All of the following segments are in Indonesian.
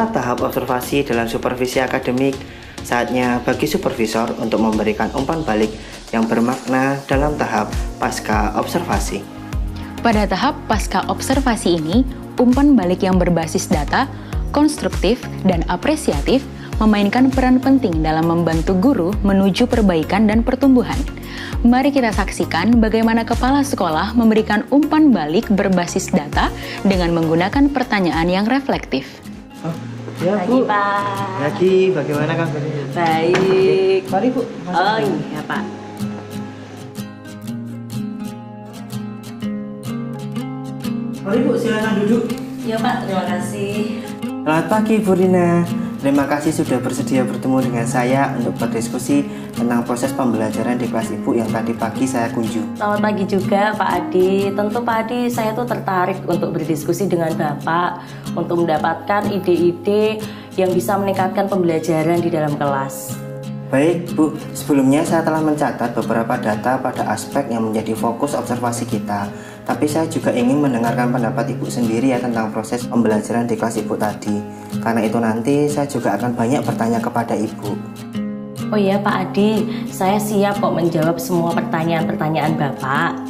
Setelah tahap observasi dalam supervisi akademik, saatnya bagi supervisor untuk memberikan umpan balik yang bermakna dalam tahap pasca observasi. Pada tahap pasca observasi ini, umpan balik yang berbasis data, konstruktif, dan apresiatif memainkan peran penting dalam membantu guru menuju perbaikan dan pertumbuhan. Mari kita saksikan bagaimana kepala sekolah memberikan umpan balik berbasis data dengan menggunakan pertanyaan yang reflektif. Ya, Bu. Pagi, Pak. Pagi, bagaimana kabarnya? Baik. Mari, Bu. Oh iya, Pak. Mari, Bu, silakan duduk. Iya, Pak. Terima kasih. Selamat pagi, Bu Rina. Terima kasih sudah bersedia bertemu dengan saya untuk berdiskusi tentang proses pembelajaran di kelas Ibu yang tadi pagi saya kunjung. Selamat pagi juga, Pak Adi. Tentu Pak Adi, saya tuh tertarik untuk berdiskusi dengan Bapak untuk mendapatkan ide-ide yang bisa meningkatkan pembelajaran di dalam kelas. Baik, Bu. Sebelumnya saya telah mencatat beberapa data pada aspek yang menjadi fokus observasi kita. Tapi saya juga ingin mendengarkan pendapat Ibu sendiri ya tentang proses pembelajaran di kelas Ibu tadi. Karena itu nanti saya juga akan banyak bertanya kepada Ibu. Oh iya, Pak Adi. Saya siap kok menjawab semua pertanyaan-pertanyaan Bapak.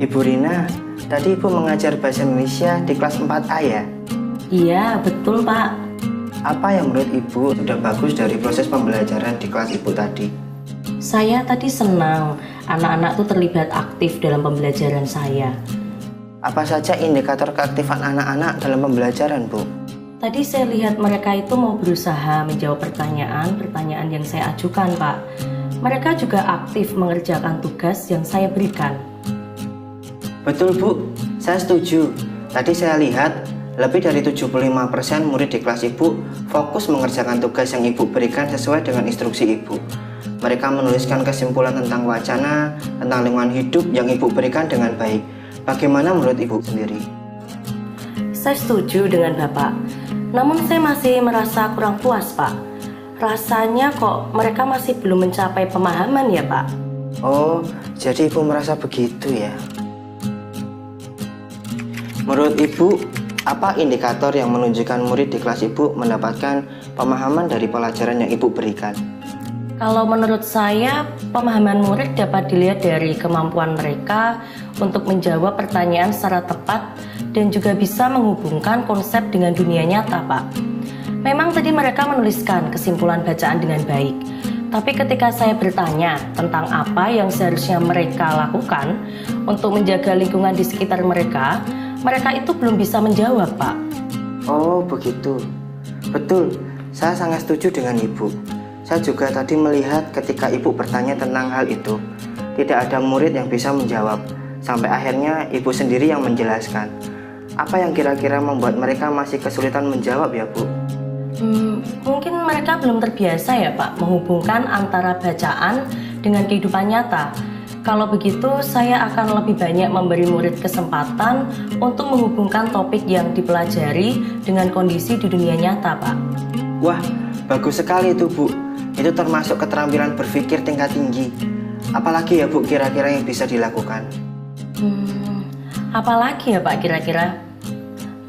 Ibu Rina, tadi Ibu mengajar bahasa Indonesia di kelas 4A ya? Iya, betul, Pak. Apa yang menurut Ibu sudah bagus dari proses pembelajaran di kelas Ibu tadi? Saya tadi senang anak-anak tuh terlibat aktif dalam pembelajaran saya. Apa saja indikator keaktifan anak-anak dalam pembelajaran, Bu? Tadi saya lihat mereka itu mau berusaha menjawab pertanyaan yang saya ajukan, Pak. Mereka juga aktif mengerjakan tugas yang saya berikan. Betul, Bu. Saya setuju. Tadi saya lihat lebih dari 75% murid di kelas Ibu fokus mengerjakan tugas yang Ibu berikan sesuai dengan instruksi Ibu. Mereka menuliskan kesimpulan tentang wacana, tentang lingkungan hidup yang Ibu berikan dengan baik. Bagaimana menurut Ibu sendiri? Saya setuju dengan Bapak. Namun saya masih merasa kurang puas, Pak. Rasanya kok mereka masih belum mencapai pemahaman ya, Pak? Oh, jadi Ibu merasa begitu ya? Menurut Ibu, apa indikator yang menunjukkan murid di kelas Ibu mendapatkan pemahaman dari pelajaran yang Ibu berikan? Kalau menurut saya, pemahaman murid dapat dilihat dari kemampuan mereka untuk menjawab pertanyaan secara tepat dan juga bisa menghubungkan konsep dengan dunia nyata, Pak. Memang tadi mereka menuliskan kesimpulan bacaan dengan baik, tapi ketika saya bertanya tentang apa yang seharusnya mereka lakukan untuk menjaga lingkungan di sekitar mereka itu belum bisa menjawab, Pak. Oh, begitu. Betul, saya sangat setuju dengan Ibu. Saya juga tadi melihat ketika Ibu bertanya tentang hal itu, tidak ada murid yang bisa menjawab. Sampai akhirnya Ibu sendiri yang menjelaskan. Apa yang kira-kira membuat mereka masih kesulitan menjawab ya, Bu? Mungkin mereka belum terbiasa ya, Pak, menghubungkan antara bacaan dengan kehidupan nyata. Kalau begitu, saya akan lebih banyak memberi murid kesempatan untuk menghubungkan topik yang dipelajari dengan kondisi di dunia nyata, Pak. Wah, bagus sekali itu, Bu. Itu termasuk keterampilan berpikir tingkat tinggi. Apalagi ya, Bu, kira-kira yang bisa dilakukan? Apalagi ya, Pak, kira-kira?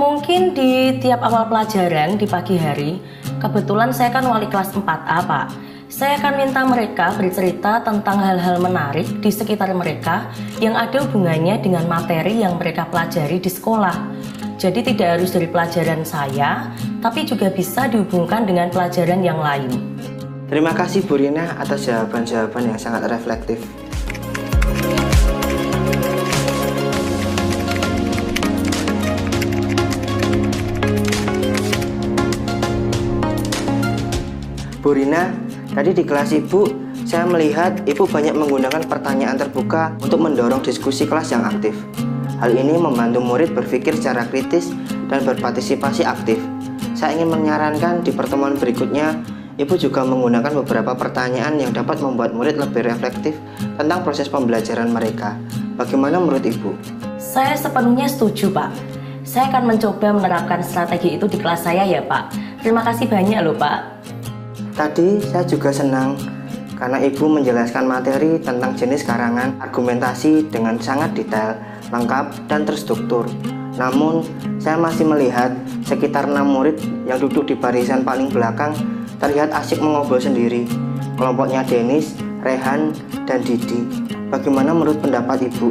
Mungkin di tiap awal pelajaran di pagi hari, kebetulan saya kan wali kelas 4A, Pak. Saya akan minta mereka bercerita tentang hal-hal menarik di sekitar mereka yang ada hubungannya dengan materi yang mereka pelajari di sekolah. Jadi tidak harus dari pelajaran saya, tapi juga bisa dihubungkan dengan pelajaran yang lain. Terima kasih Bu Rina atas jawaban-jawaban yang sangat reflektif. Bu Rina, tadi di kelas Ibu, saya melihat Ibu banyak menggunakan pertanyaan terbuka untuk mendorong diskusi kelas yang aktif. Hal ini membantu murid berpikir secara kritis dan berpartisipasi aktif. Saya ingin menyarankan di pertemuan berikutnya, Ibu juga menggunakan beberapa pertanyaan yang dapat membuat murid lebih reflektif tentang proses pembelajaran mereka. Bagaimana menurut Ibu? Saya sepenuhnya setuju, Pak. Saya akan mencoba menerapkan strategi itu di kelas saya ya, Pak. Terima kasih banyak loh, Pak. Tadi saya juga senang karena Ibu menjelaskan materi tentang jenis karangan argumentasi dengan sangat detail. lengkap, dan terstruktur. Namun, saya masih melihat sekitar 6 murid yang duduk di barisan paling belakang terlihat asyik mengobrol sendiri. Kelompoknya Denis, Rehan, dan Didi. Bagaimana menurut pendapat Ibu?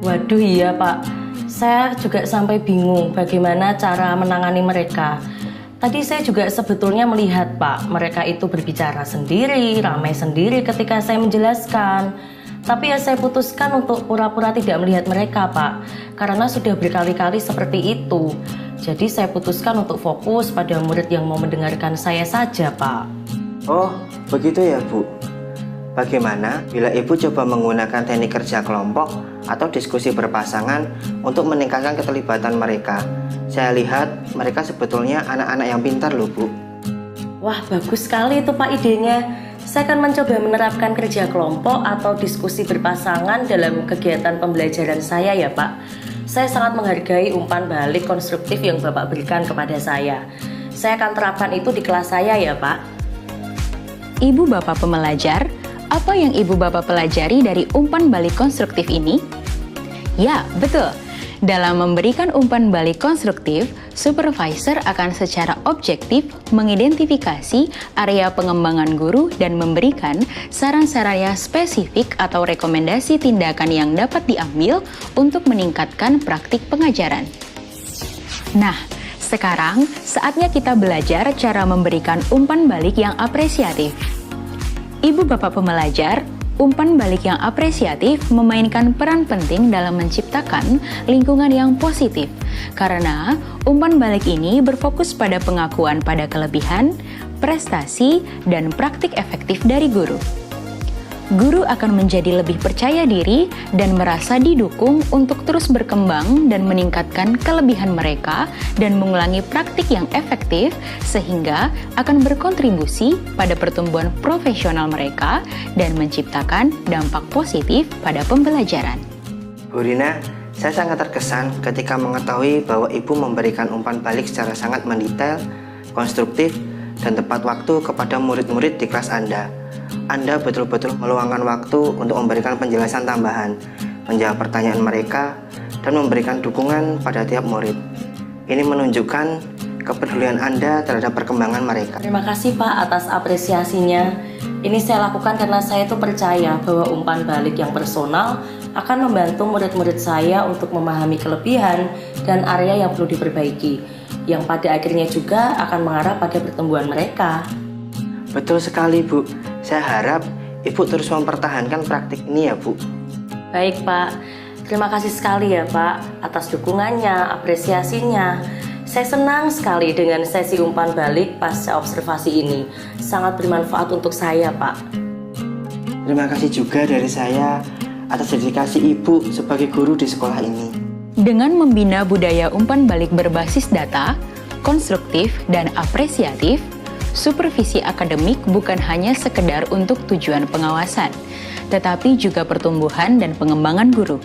Waduh iya Pak, saya juga sampai bingung bagaimana cara menangani mereka. Tadi saya juga sebetulnya melihat Pak, mereka itu berbicara sendiri, ramai sendiri ketika saya menjelaskan. Tapi ya saya putuskan untuk pura-pura tidak melihat mereka Pak, karena sudah berkali-kali seperti itu. Jadi saya putuskan untuk fokus pada murid yang mau mendengarkan saya saja Pak. Oh, begitu ya Bu. Bagaimana bila Ibu coba menggunakan teknik kerja kelompok atau diskusi berpasangan untuk meningkatkan keterlibatan mereka? Saya lihat mereka sebetulnya anak-anak yang pintar loh Bu. Wah bagus sekali itu Pak idenya. Saya akan mencoba menerapkan kerja kelompok atau diskusi berpasangan dalam kegiatan pembelajaran saya ya Pak. Saya sangat menghargai umpan balik konstruktif yang Bapak berikan kepada saya. Saya akan terapkan itu di kelas saya ya Pak. Ibu Bapak pembelajar, apa yang Ibu Bapak pelajari dari umpan balik konstruktif ini? Ya, betul. Dalam memberikan umpan balik konstruktif, supervisor akan secara objektif mengidentifikasi area pengembangan guru dan memberikan saran-saran spesifik atau rekomendasi tindakan yang dapat diambil untuk meningkatkan praktik pengajaran. Nah, sekarang saatnya kita belajar cara memberikan umpan balik yang apresiatif. Ibu Bapak pembelajar, umpan balik yang apresiatif memainkan peran penting dalam menciptakan lingkungan yang positif, karena umpan balik ini berfokus pada pengakuan pada kelebihan, prestasi, dan praktik efektif dari guru. Guru akan menjadi lebih percaya diri dan merasa didukung untuk terus berkembang dan meningkatkan kelebihan mereka dan mengulangi praktik yang efektif sehingga akan berkontribusi pada pertumbuhan profesional mereka dan menciptakan dampak positif pada pembelajaran. Bu Rina, saya sangat terkesan ketika mengetahui bahwa Ibu memberikan umpan balik secara sangat mendetail, konstruktif, dan tepat waktu kepada murid-murid di kelas Anda. Anda betul-betul meluangkan waktu untuk memberikan penjelasan tambahan, menjawab pertanyaan mereka, dan memberikan dukungan pada tiap murid. Ini menunjukkan kepedulian Anda terhadap perkembangan mereka. Terima kasih Pak atas apresiasinya. Ini saya lakukan karena saya itu percaya bahwa umpan balik yang personal akan membantu murid-murid saya untuk memahami kelebihan dan area yang perlu diperbaiki, yang pada akhirnya juga akan mengarah pada pertumbuhan mereka. Betul sekali Bu, saya harap Ibu terus mempertahankan praktik ini ya Bu. Baik Pak, terima kasih sekali ya Pak atas dukungannya, apresiasinya. Saya senang sekali dengan sesi umpan balik pasca observasi ini. Sangat bermanfaat untuk saya Pak. Terima kasih juga dari saya atas dedikasi Ibu sebagai guru di sekolah ini. Dengan membina budaya umpan balik berbasis data, konstruktif, dan apresiatif, supervisi akademik bukan hanya sekedar untuk tujuan pengawasan, tetapi juga pertumbuhan dan pengembangan guru.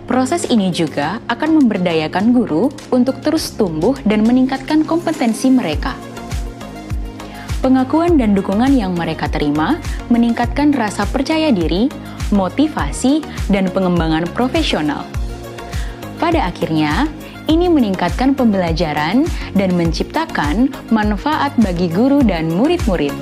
Proses ini juga akan memberdayakan guru untuk terus tumbuh dan meningkatkan kompetensi mereka. Pengakuan dan dukungan yang mereka terima meningkatkan rasa percaya diri, motivasi, dan pengembangan profesional. Pada akhirnya, ini meningkatkan pembelajaran dan menciptakan manfaat bagi guru dan murid-murid.